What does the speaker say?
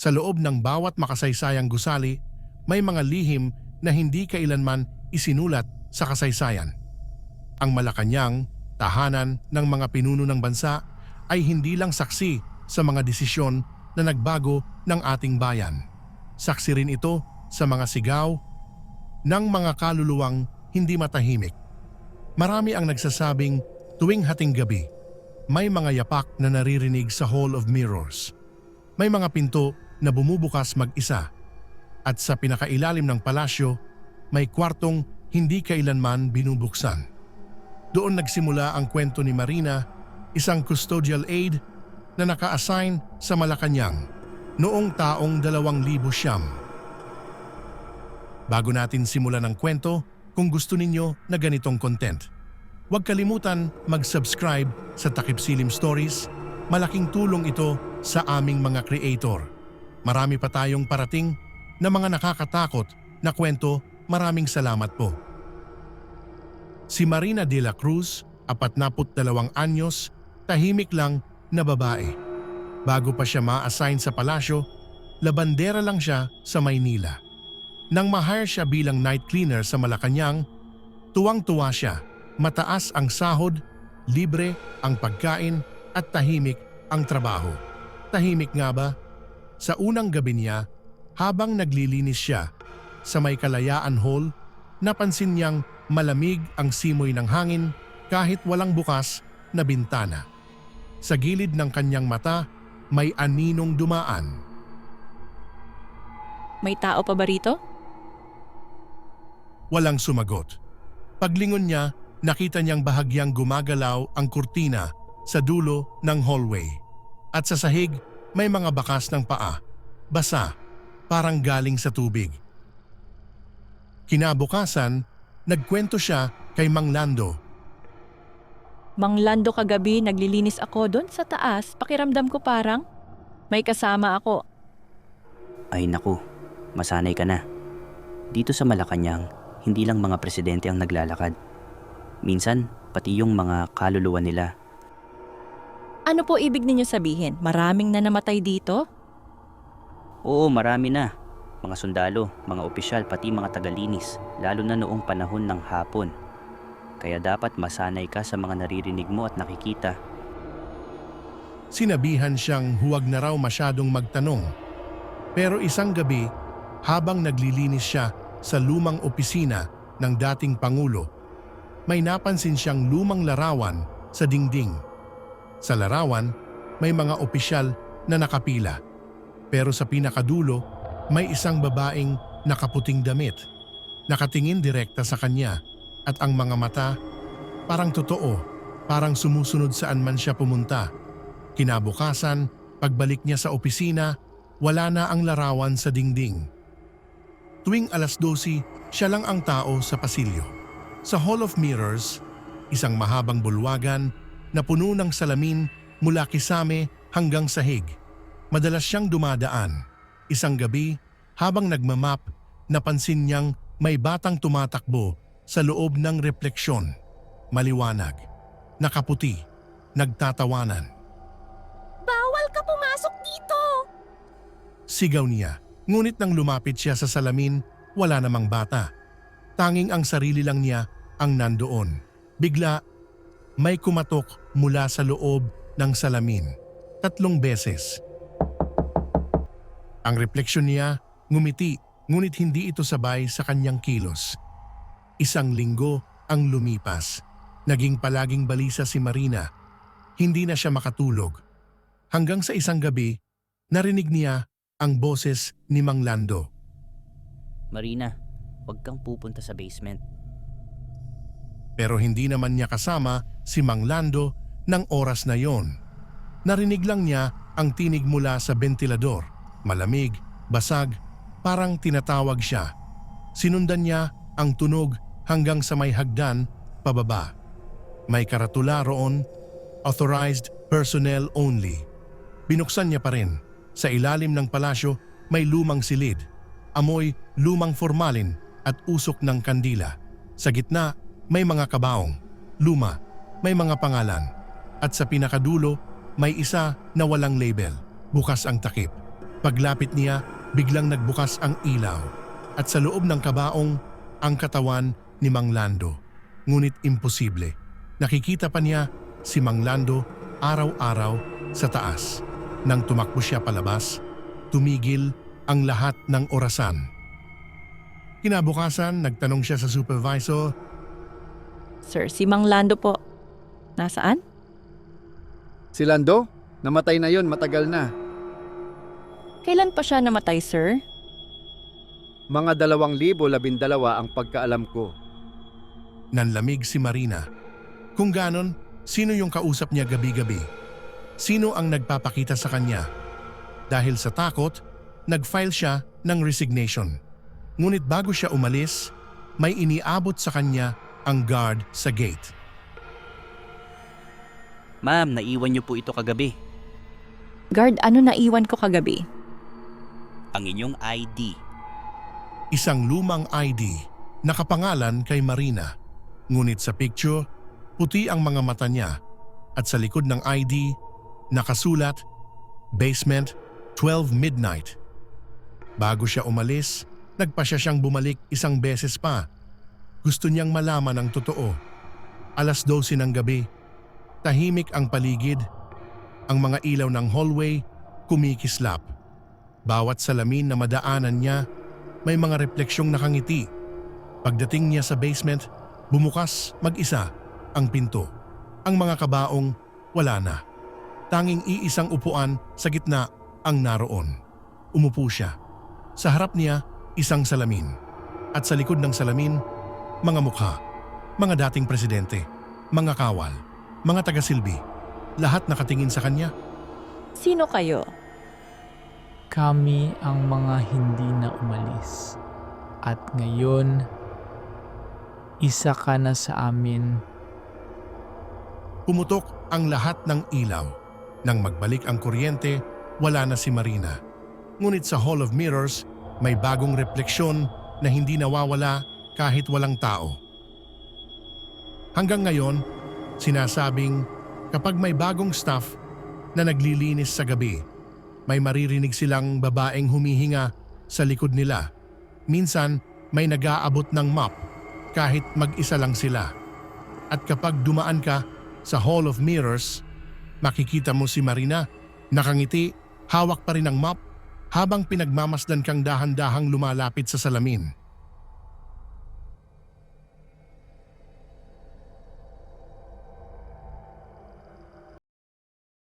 Sa loob ng bawat makasaysayang gusali, may mga lihim na hindi kailanman isinulat sa kasaysayan. Ang Malacañang, tahanan ng mga pinuno ng bansa, ay hindi lang saksi sa mga desisyon na nagbago ng ating bayan. Saksi rin ito sa mga sigaw ng mga kaluluwang hindi matahimik. Marami ang nagsasabing tuwing hating gabi, may mga yapak na naririnig sa Hall of Mirrors. May mga pinto na bumubukas mag-isa. At sa pinakailalim ng palasyo, may kwartong hindi kailanman binubuksan. Doon nagsimula ang kwento ni Marina, isang custodial aide na naka-assign sa Malacañang noong taong 2009. Bago natin simulan ang kwento, kung gusto ninyo na ganitong content, huwag kalimutan mag-subscribe sa Takip Silim Stories. Malaking tulong ito sa aming mga creator. Marami pa tayong parating na mga nakakatakot na kwento. Maraming salamat po. Si Marina de la Cruz, 42 anyos, tahimik lang na babae. Bago pa siya ma-assign sa palasyo, labandera lang siya sa Maynila. Nang ma-hire siya bilang night cleaner sa Malacañang, tuwang-tuwa siya. Mataas ang sahod, libre ang pagkain at tahimik ang trabaho. Tahimik nga ba? Sa unang gabi niya, habang naglilinis siya sa may Kalayaan Hall, napansin niyang malamig ang simoy ng hangin kahit walang bukas na bintana. Sa gilid ng kanyang mata, may aninong dumaan. May tao pa ba rito? Walang sumagot. Paglingon niya, nakita niyang bahagyang gumagalaw ang kurtina sa dulo ng hallway. At sa sahig, may mga bakas ng paa. Basa, parang galing sa tubig. Kinabukasan, nagkwento siya kay Mang Lando. Mang Lando, kagabi naglilinis ako doon sa taas. Pakiramdam ko parang may kasama ako. Ay naku, masanay ka na. Dito sa Malacañang, hindi lang mga presidente ang naglalakad. Minsan, pati yung mga kaluluwa nila. Ano po ibig ninyo sabihin? Maraming na namatay dito? Oo, marami na. Mga sundalo, mga opisyal, pati mga tagalinis. Lalo na noong panahon ng hapon. Kaya dapat masanay ka sa mga naririnig mo at nakikita. Sinabihan siyang huwag na raw masyadong magtanong. Pero isang gabi, habang naglilinis siya sa lumang opisina ng dating Pangulo, may napansin siyang lumang larawan sa dingding. Sa larawan, may mga opisyal na nakapila. Pero sa pinakadulo, may isang babaeng nakaputing damit. Nakatingin direkta sa kanya at ang mga mata parang totoo, parang sumusunod saan man siya pumunta. Kinabukasan, pagbalik niya sa opisina, wala na ang larawan sa dingding. Tuwing 12:00, siya lang ang tao sa pasilyo. Sa Hall of Mirrors, isang mahabang bulwagan na puno ng salamin mula kisame hanggang sahig. Madalas siyang dumadaan. Isang gabi, habang nagmamap, napansin niyang may batang tumatakbo sa loob ng refleksyon. Maliwanag, nakaputi, nagtatawanan. Bawal ka pumasok dito! Sigaw niya, ngunit nang lumapit siya sa salamin, wala namang bata. Tanging ang sarili lang niya ang nandoon. Bigla, may kumatok mula sa loob ng salamin. 3 beses. Ang refleksyon niya, ngumiti, ngunit hindi ito sabay sa kanyang kilos. 1 linggo ang lumipas. Naging palaging balisa si Marina. Hindi na siya makatulog. Hanggang sa isang gabi, narinig niya ang boses ni Mang Lando. Marina, huwag kang pupunta sa basement. Pero hindi naman niya kasama si Mang Lando ng oras na yon. Narinig lang niya ang tinig mula sa bentilador. Malamig, basag, parang tinatawag siya. Sinundan niya ang tunog hanggang sa may hagdan pababa. May karatula roon, authorized personnel only. Binuksan niya pa rin. Sa ilalim ng palasyo may lumang silid, amoy lumang formalin at usok ng kandila. Sa gitna may mga kabaong, luma, may mga pangalan. At sa pinakadulo may isa na walang label, bukas ang takip. Paglapit niya, biglang nagbukas ang ilaw at sa loob ng kabaong ang katawan ni Mang Lando. Ngunit imposible. Nakikita pa niya si Mang Lando araw-araw sa taas. Nang tumakbo siya palabas, tumigil ang lahat ng orasan. Kinabukasan, nagtanong siya sa supervisor. Sir, si Mang Lando po. Nasaan? Si Lando? Namatay na yon, matagal na. Kailan pa siya namatay, sir? Mga 2012 ang pagkaalam ko. Nanlamig si Marina. Kung ganon, sino yung kausap niya gabi-gabi? Sino ang nagpapakita sa kanya? Dahil sa takot, nag-file siya ng resignation. Ngunit bago siya umalis, may iniabot sa kanya ang guard sa gate. Ma'am, naiwan niyo po ito kagabi. Guard, ano naiwan ko kagabi? Ang inyong ID. Isang lumang ID, nakapangalan kay Marina. Ngunit sa picture, puti ang mga mata niya at sa likod ng ID, nakasulat, Basement, 12 midnight. Bago siya umalis, nagpasya siyang bumalik isang beses pa. Gusto niyang malaman ang totoo. 12:00 ng gabi, tahimik ang paligid. Ang mga ilaw ng hallway kumikislap. Bawat salamin na madaanan niya, may mga refleksyong nakangiti. Pagdating niya sa basement, bumukas mag-isa ang pinto. Ang mga kabaong wala na. Tanging iisang upuan sa gitna ang naroon. Umupo siya. Sa harap niya, isang salamin. At sa likod ng salamin, mga mukha. Mga dating presidente, mga kawal, mga taga-silbi. Lahat nakatingin sa kanya. Sino kayo? Kami ang mga hindi na umalis. At ngayon, isa ka na sa amin. Pumutok ang lahat ng ilaw. Nang magbalik ang kuryente, wala na si Marina. Ngunit sa Hall of Mirrors, may bagong refleksyon na hindi nawawala kahit walang tao. Hanggang ngayon, sinasabing kapag may bagong staff na naglilinis sa gabi, may maririnig silang babaeng humihinga sa likod nila. Minsan, may nag-aabot ng mop kahit mag-isa lang sila. At kapag dumaan ka sa Hall of Mirrors, makikita mo si Marina, nakangiti, hawak pa rin ang mop, habang pinagmamasdan kang dahan-dahang lumalapit sa salamin.